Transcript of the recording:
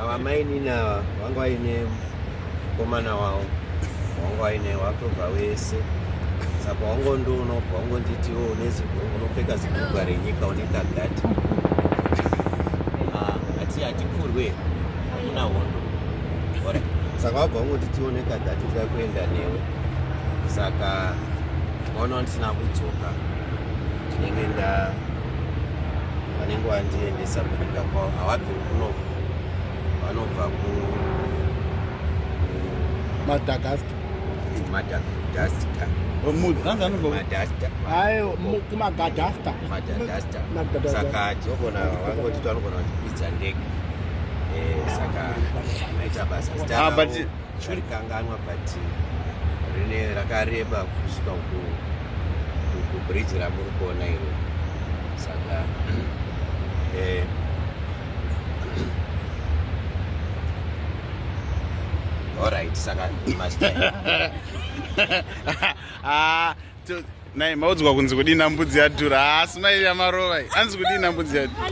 ava mainina vanga vaine mukomana wavo vanga vaine watobva wese saka wangondounobva wangonditiwo unopfeka zibhugwa renyika unekagati hatipfurwe hakuna hondo saka wabva wangonditiwo nekagati tida kuenda newe saka vaona ndisina kudzoka ndinenge vanenge vandiendesa kunyika kwavo havabvi kuno vanobva Madagascar. Saka tinogona vangotiti vanogona kutipidza ndege saka vaita basa rikanganwa but rine rakareba kusvika kubridge ramuri kuona iro saka alright saka nai maudzwa kunzi kudina mbudzi yadhura asi mairi yamarova anzi kudina mbudzi yadhura